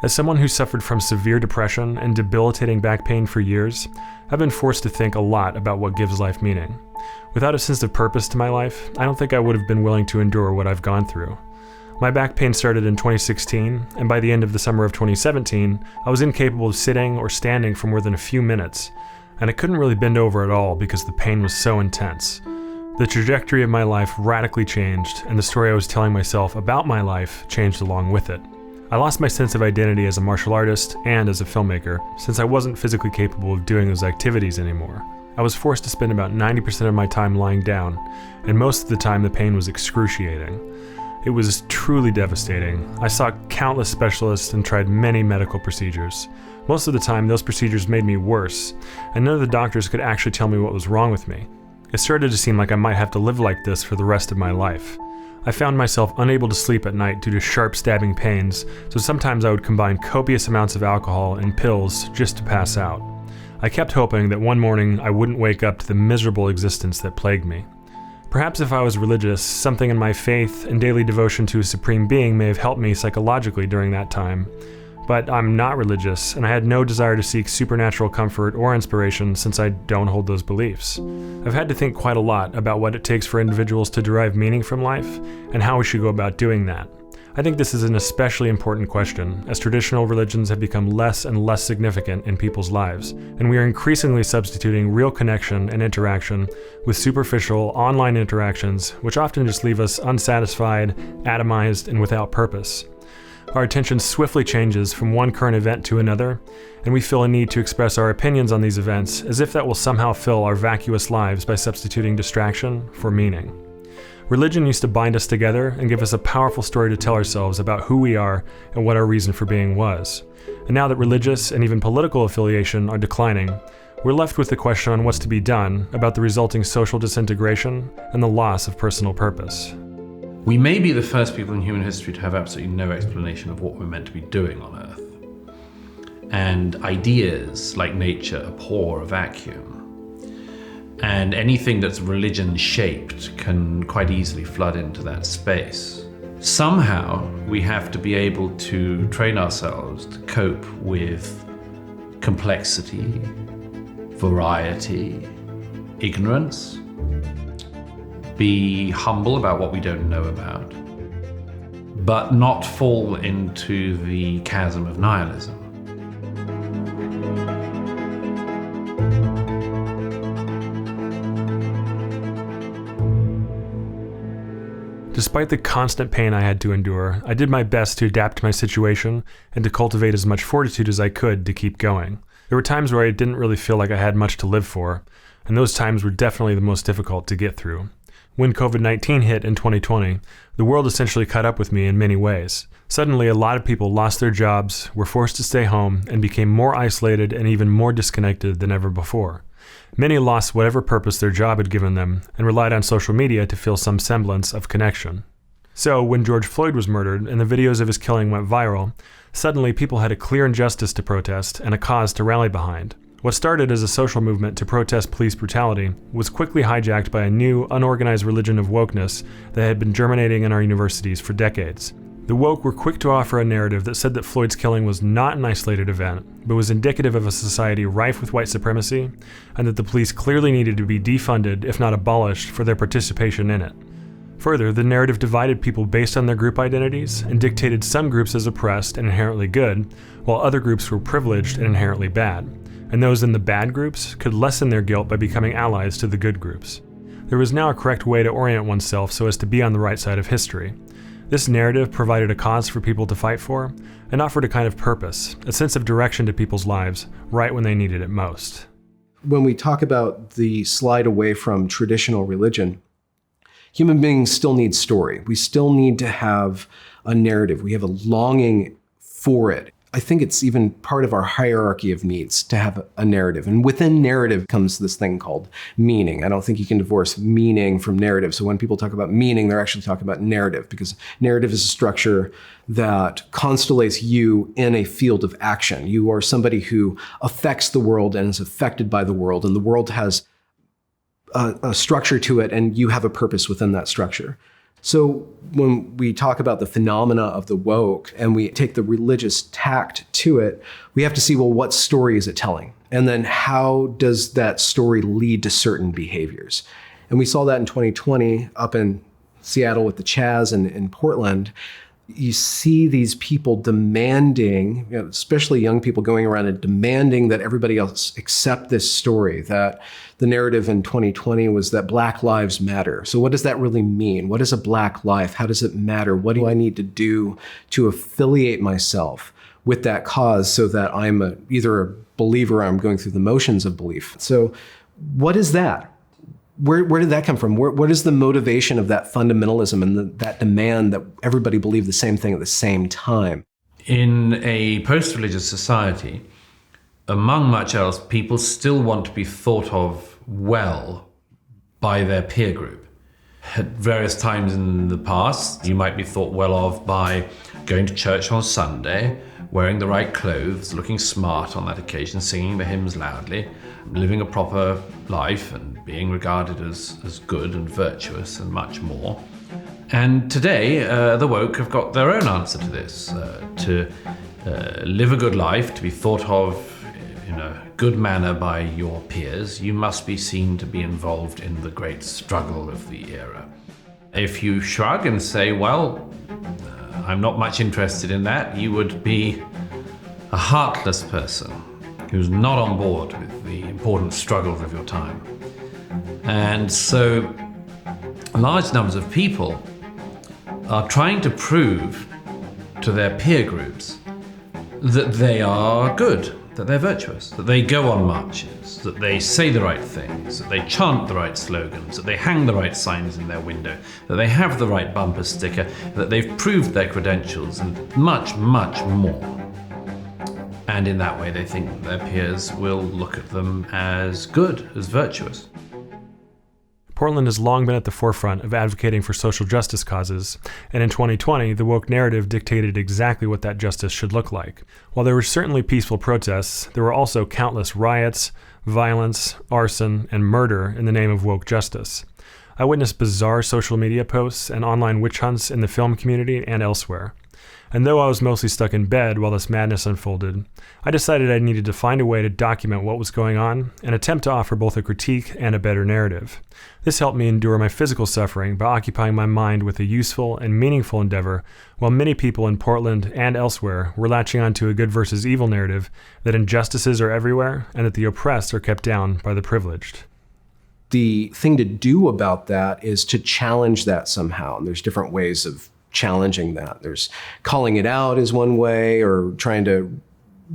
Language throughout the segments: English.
As someone who suffered from severe depression and debilitating back pain for years, I've been forced to think a lot about what gives life meaning. Without a sense of purpose to my life, I don't think I would have been willing to endure what I've gone through. My back pain started in 2016, and by the end of the summer of 2017, I was incapable of sitting or standing for more than a few minutes, and I couldn't really bend over at all because the pain was so intense. The trajectory of my life radically changed, and the story I was telling myself about my life changed along with it. I lost my sense of identity as a martial artist and as a filmmaker, since I wasn't physically capable of doing those activities anymore. I was forced to spend about 90% of my time lying down, and most of the time the pain was excruciating. It was truly devastating. I saw countless specialists and tried many medical procedures. Most of the time, those procedures made me worse, and none of the doctors could actually tell me what was wrong with me. It started to seem like I might have to live like this for the rest of my life. I found myself unable to sleep at night due to sharp stabbing pains, so sometimes I would combine copious amounts of alcohol and pills just to pass out. I kept hoping that one morning I wouldn't wake up to the miserable existence that plagued me. Perhaps if I was religious, something in my faith and daily devotion to a supreme being may have helped me psychologically during that time. But I'm not religious, and I had no desire to seek supernatural comfort or inspiration since I don't hold those beliefs. I've had to think quite a lot about what it takes for individuals to derive meaning from life, and how we should go about doing that. I think this is an especially important question, as traditional religions have become less and less significant in people's lives, and we are increasingly substituting real connection and interaction with superficial online interactions, which often just leave us unsatisfied, atomized, and without purpose. Our attention swiftly changes from one current event to another, and we feel a need to express our opinions on these events as if that will somehow fill our vacuous lives by substituting distraction for meaning. Religion used to bind us together and give us a powerful story to tell ourselves about who we are and what our reason for being was. And now that religious and even political affiliation are declining, we're left with the question on what's to be done about the resulting social disintegration and the loss of personal purpose. We may be the first people in human history to have absolutely no explanation of what we're meant to be doing on Earth. And ideas, like nature, abhor a vacuum. And anything that's religion-shaped can quite easily flood into that space. Somehow, we have to be able to train ourselves to cope with complexity, variety, ignorance, be humble about what we don't know about, but not fall into the chasm of nihilism. Despite the constant pain I had to endure, I did my best to adapt to my situation and to cultivate as much fortitude as I could to keep going. There were times where I didn't really feel like I had much to live for, and those times were definitely the most difficult to get through. When COVID-19 hit in 2020, the world essentially caught up with me in many ways. Suddenly, a lot of people lost their jobs, were forced to stay home, and became more isolated and even more disconnected than ever before. Many lost whatever purpose their job had given them and relied on social media to feel some semblance of connection. So, when George Floyd was murdered and the videos of his killing went viral, suddenly people had a clear injustice to protest and a cause to rally behind. What started as a social movement to protest police brutality was quickly hijacked by a new, unorganized religion of wokeness that had been germinating in our universities for decades. The woke were quick to offer a narrative that said that Floyd's killing was not an isolated event, but was indicative of a society rife with white supremacy, and that the police clearly needed to be defunded, if not abolished, for their participation in it. Further, the narrative divided people based on their group identities and dictated some groups as oppressed and inherently good, while other groups were privileged and inherently bad. And those in the bad groups could lessen their guilt by becoming allies to the good groups. There was now a correct way to orient oneself so as to be on the right side of history. This narrative provided a cause for people to fight for, and offered a kind of purpose, a sense of direction to people's lives, right when they needed it most. When we talk about the slide away from traditional religion, human beings still need story. We still need to have a narrative. We have a longing for it. I think it's even part of our hierarchy of needs to have a narrative. And within narrative comes this thing called meaning. I don't think you can divorce meaning from narrative. So when people talk about meaning, they're actually talking about narrative, because narrative is a structure that constellates you in a field of action. You are somebody who affects the world and is affected by the world, and the world has a structure to it, and you have a purpose within that structure. So when we talk about the phenomena of the woke and we take the religious tact to it, we have to see, well, what story is it telling? And then how does that story lead to certain behaviors? And we saw that in 2020 up in Seattle with the Chaz and in Portland. You see these people demanding, especially young people going around and demanding that everybody else accept this story, that the narrative in 2020 was that Black lives matter. So what does that really mean? What is a Black life? How does it matter? What do I need to do to affiliate myself with that cause so that I'm either a believer or I'm going through the motions of belief? So what is that? Where did that come from? What is the motivation of that fundamentalism and that demand that everybody believe the same thing at the same time? In a post-religious society, among much else, people still want to be thought of well by their peer group. At various times in the past, you might be thought well of by going to church on Sunday, wearing the right clothes, looking smart on that occasion, singing the hymns loudly, living a proper life and being regarded as good and virtuous and much more. And today, the woke have got their own answer to this. To live a good life, to be thought of in a good manner by your peers, you must be seen to be involved in the great struggle of the era. If you shrug and say, well, I'm not much interested in that, you would be a heartless person who's not on board with the important struggles of your time. And so large numbers of people are trying to prove to their peer groups that they are good, that they're virtuous, that they go on marches, that they say the right things, that they chant the right slogans, that they hang the right signs in their window, that they have the right bumper sticker, that they've proved their credentials, and much, much more. And in that way, they think that their peers will look at them as good, as virtuous. Portland has long been at the forefront of advocating for social justice causes, and in 2020, the woke narrative dictated exactly what that justice should look like. While there were certainly peaceful protests, there were also countless riots, violence, arson, and murder in the name of woke justice. I witnessed bizarre social media posts and online witch hunts in the film community and elsewhere. And though I was mostly stuck in bed while this madness unfolded, I decided I needed to find a way to document what was going on and attempt to offer both a critique and a better narrative. This helped me endure my physical suffering by occupying my mind with a useful and meaningful endeavor, while many people in Portland and elsewhere were latching onto a good versus evil narrative that injustices are everywhere and that the oppressed are kept down by the privileged. The thing to do about that is to challenge that somehow. And there's different ways of challenging that. There's calling it out is one way, or trying to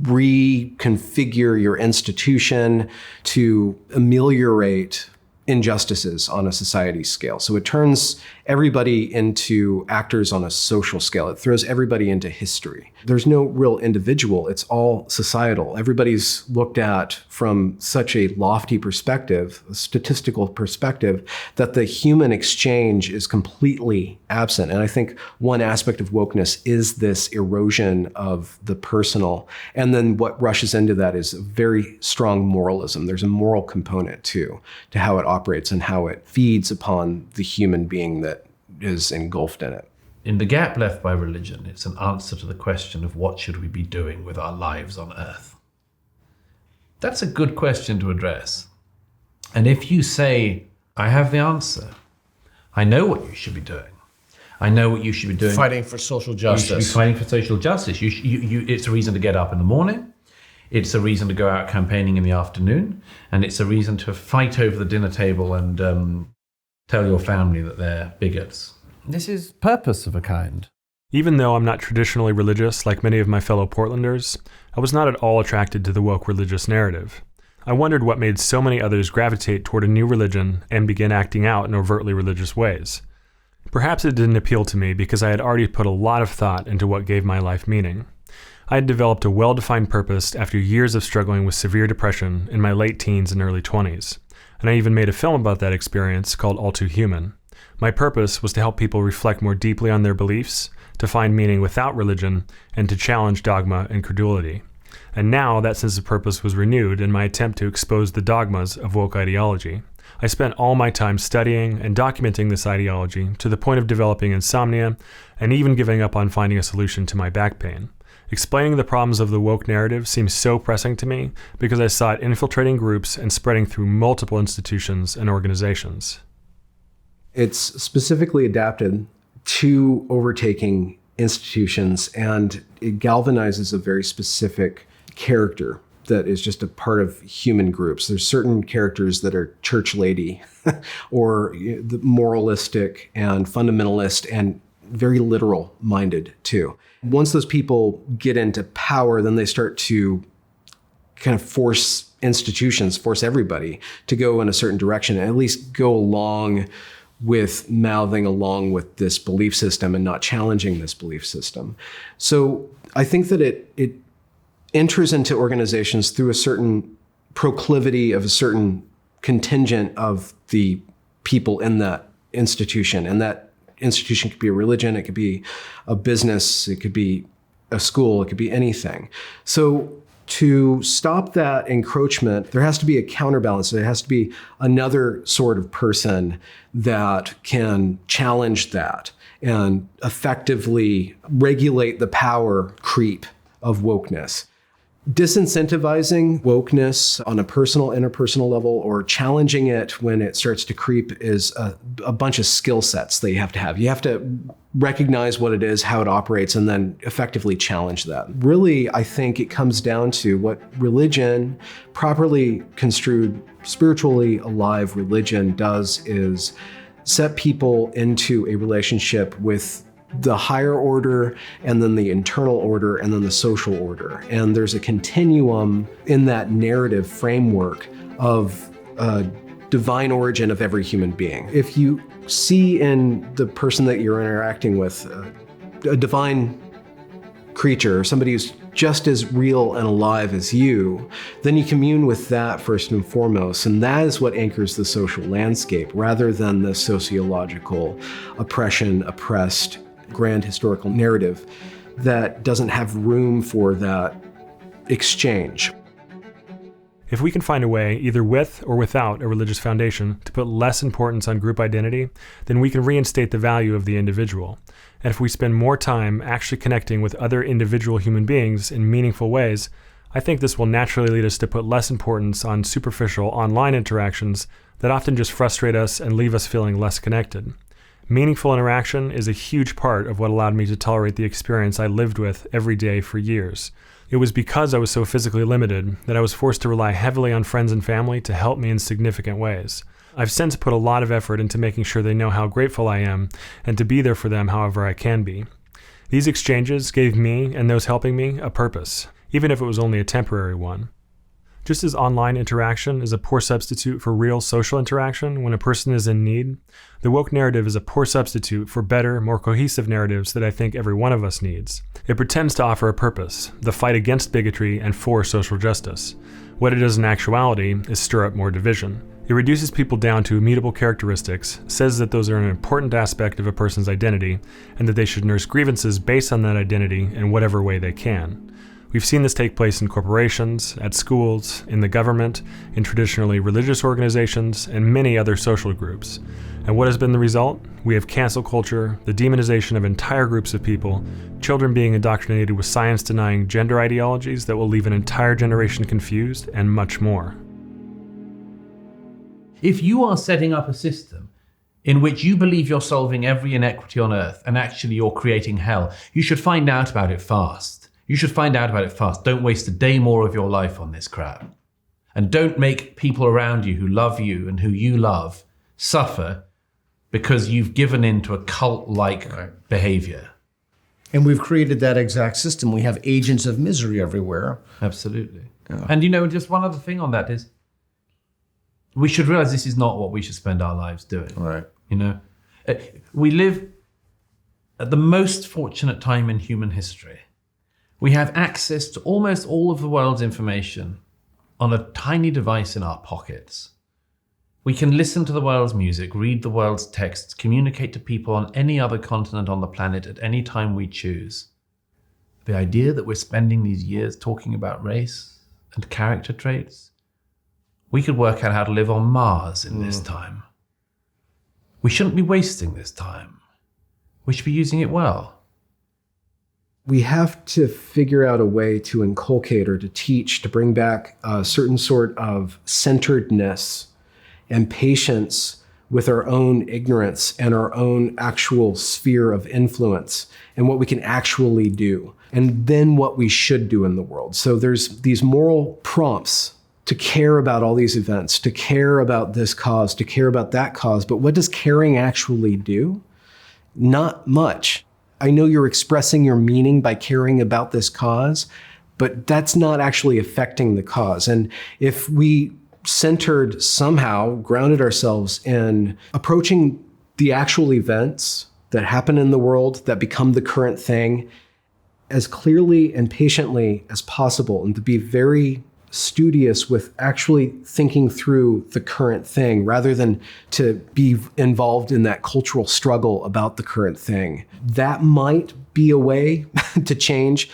reconfigure your institution to ameliorate injustices on a society scale. So it turns everybody into actors on a social scale. It throws everybody into history. There's no real individual. It's all societal. Everybody's looked at from such a lofty perspective, a statistical perspective, that the human exchange is completely absent. And I think one aspect of wokeness is this erosion of the personal. And then what rushes into that is a very strong moralism. There's a moral component to how it operates and how it feeds upon the human being that is engulfed in it. In the gap left by religion, it's an answer to the question of what should we be doing with our lives on earth. That's a good question to address. And if you say, I have the answer, I know what you should be doing. I know what you should be doing. Fighting for social justice. You should be fighting for social justice. It's a reason to get up in the morning. It's a reason to go out campaigning in the afternoon. And it's a reason to fight over the dinner table and tell your family that they're bigots. This is purpose of a kind. Even though I'm not traditionally religious like many of my fellow Portlanders, I was not at all attracted to the woke religious narrative. I wondered what made so many others gravitate toward a new religion and begin acting out in overtly religious ways. Perhaps it didn't appeal to me because I had already put a lot of thought into what gave my life meaning. I had developed a well-defined purpose after years of struggling with severe depression in my late teens and early 20s, and I even made a film about that experience called All Too Human. My purpose was to help people reflect more deeply on their beliefs, to find meaning without religion, and to challenge dogma and credulity. And now that sense of purpose was renewed in my attempt to expose the dogmas of woke ideology. I spent all my time studying and documenting this ideology to the point of developing insomnia and even giving up on finding a solution to my back pain. Explaining the problems of the woke narrative seems so pressing to me because I saw it infiltrating groups and spreading through multiple institutions and organizations. It's specifically adapted to overtaking institutions, and it galvanizes a very specific character that is just a part of human groups. There's certain characters that are church lady or the moralistic and fundamentalist and very literal minded too. Once those people get into power, then they start to kind of force institutions, force everybody to go in a certain direction, and at least go along with mouthing along with this belief system and not challenging this belief system. So I think that it enters into organizations through a certain proclivity of a certain contingent of the people in that institution. And that institution could be a religion, it could be a business, it could be a school, it could be anything. So to stop that encroachment, there has to be a counterbalance. There has to be another sort of person that can challenge that and effectively regulate the power creep of wokeness. Disincentivizing wokeness on a personal, interpersonal level, or challenging it when it starts to creep, is a bunch of skill sets that you have to have. You have to recognize what it is, how it operates, and then effectively challenge that. Really, I think it comes down to what religion, properly construed, spiritually alive religion, does is set people into a relationship with the higher order, and then the internal order, and then the social order. And there's a continuum in that narrative framework of divine origin of every human being. If you see in the person that you're interacting with a divine creature, somebody who's just as real and alive as you, then you commune with that first and foremost. And that is what anchors the social landscape, rather than the sociological oppression, oppressed, grand historical narrative that doesn't have room for that exchange. If we can find a way, either with or without a religious foundation, to put less importance on group identity, then we can reinstate the value of the individual. And if we spend more time actually connecting with other individual human beings in meaningful ways, I think this will naturally lead us to put less importance on superficial online interactions that often just frustrate us and leave us feeling less connected. Meaningful interaction is a huge part of what allowed me to tolerate the experience I lived with every day for years. It was because I was so physically limited that I was forced to rely heavily on friends and family to help me in significant ways. I've since put a lot of effort into making sure they know how grateful I am and to be there for them however I can be. These exchanges gave me and those helping me a purpose, even if it was only a temporary one. Just as online interaction is a poor substitute for real social interaction when a person is in need, the woke narrative is a poor substitute for better, more cohesive narratives that I think every one of us needs. It pretends to offer a purpose, the fight against bigotry and for social justice. What it does in actuality is stir up more division. It reduces people down to immutable characteristics, says that those are an important aspect of a person's identity, and that they should nurse grievances based on that identity in whatever way they can. We've seen this take place in corporations, at schools, in the government, in traditionally religious organizations, and many other social groups. And what has been the result? We have cancel culture, the demonization of entire groups of people, children being indoctrinated with science-denying gender ideologies that will leave an entire generation confused, and much more. If you are setting up a system in which you believe you're solving every inequity on earth and actually you're creating hell, you should find out about it fast. You should find out about it fast. Don't waste a day more of your life on this crap. And don't make people around you who love you and who you love suffer because you've given in to a cult-like behavior. And we've created that exact system. We have agents of misery everywhere. Absolutely. Yeah. And just one other thing on that is, we should realize this is not what we should spend our lives doing. Right. We live at the most fortunate time in human history. We have access to almost all of the world's information on a tiny device in our pockets. We can listen to the world's music, read the world's texts, communicate to people on any other continent on the planet at any time we choose. The idea that we're spending these years talking about race and character traits, We could work out how to live on Mars in this time. We shouldn't be wasting this time. We should be using it well. We have to figure out a way to inculcate or to teach, to bring back a certain sort of centeredness and patience with our own ignorance and our own actual sphere of influence and what we can actually do, and then what we should do in the world. So there's these moral prompts to care about all these events, to care about this cause, to care about that cause. But what does caring actually do? Not much. I know you're expressing your meaning by caring about this cause, but that's not actually affecting the cause. And if we centered somehow, grounded ourselves in approaching the actual events that happen in the world, that become the current thing, as clearly and patiently as possible, and to be very studious with actually thinking through the current thing rather than to be involved in that cultural struggle about the current thing. That might be a way to change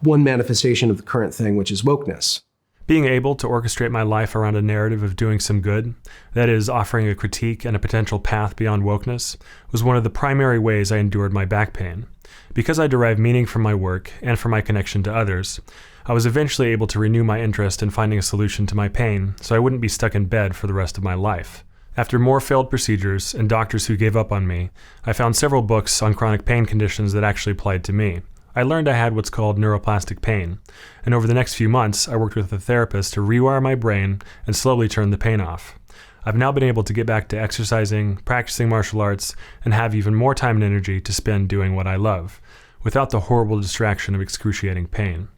one manifestation of the current thing, which is wokeness. Being able to orchestrate my life around a narrative of doing some good, that is, offering a critique and a potential path beyond wokeness, was one of the primary ways I endured my back pain. Because I derive meaning from my work and from my connection to others, I was eventually able to renew my interest in finding a solution to my pain so I wouldn't be stuck in bed for the rest of my life. After more failed procedures and doctors who gave up on me, I found several books on chronic pain conditions that actually applied to me. I learned I had what's called neuroplastic pain, and over the next few months, I worked with a therapist to rewire my brain and slowly turn the pain off. I've now been able to get back to exercising, practicing martial arts, and have even more time and energy to spend doing what I love, without the horrible distraction of excruciating pain.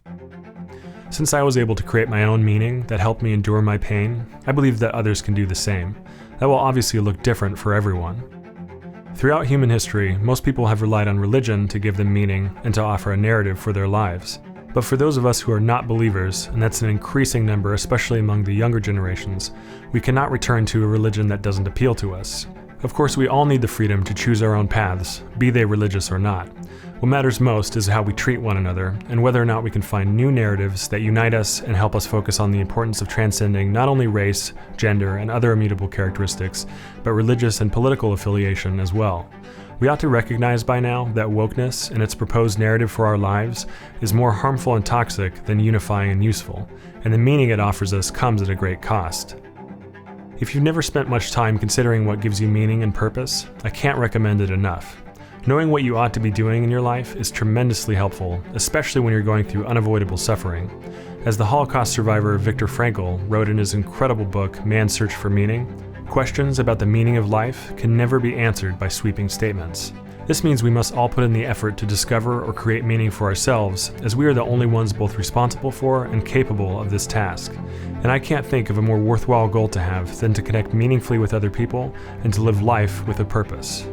Since I was able to create my own meaning that helped me endure my pain, I believe that others can do the same. That will obviously look different for everyone. Throughout human history, most people have relied on religion to give them meaning and to offer a narrative for their lives. But for those of us who are not believers, and that's an increasing number, especially among the younger generations, we cannot return to a religion that doesn't appeal to us. Of course, we all need the freedom to choose our own paths, be they religious or not. What matters most is how we treat one another, and whether or not we can find new narratives that unite us and help us focus on the importance of transcending not only race, gender, and other immutable characteristics, but religious and political affiliation as well. We ought to recognize by now that wokeness and its proposed narrative for our lives is more harmful and toxic than unifying and useful, and the meaning it offers us comes at a great cost. If you've never spent much time considering what gives you meaning and purpose, I can't recommend it enough. Knowing what you ought to be doing in your life is tremendously helpful, especially when you're going through unavoidable suffering. As the Holocaust survivor Viktor Frankl wrote in his incredible book, Man's Search for Meaning, questions about the meaning of life can never be answered by sweeping statements. This means we must all put in the effort to discover or create meaning for ourselves, as we are the only ones both responsible for and capable of this task. And I can't think of a more worthwhile goal to have than to connect meaningfully with other people and to live life with a purpose.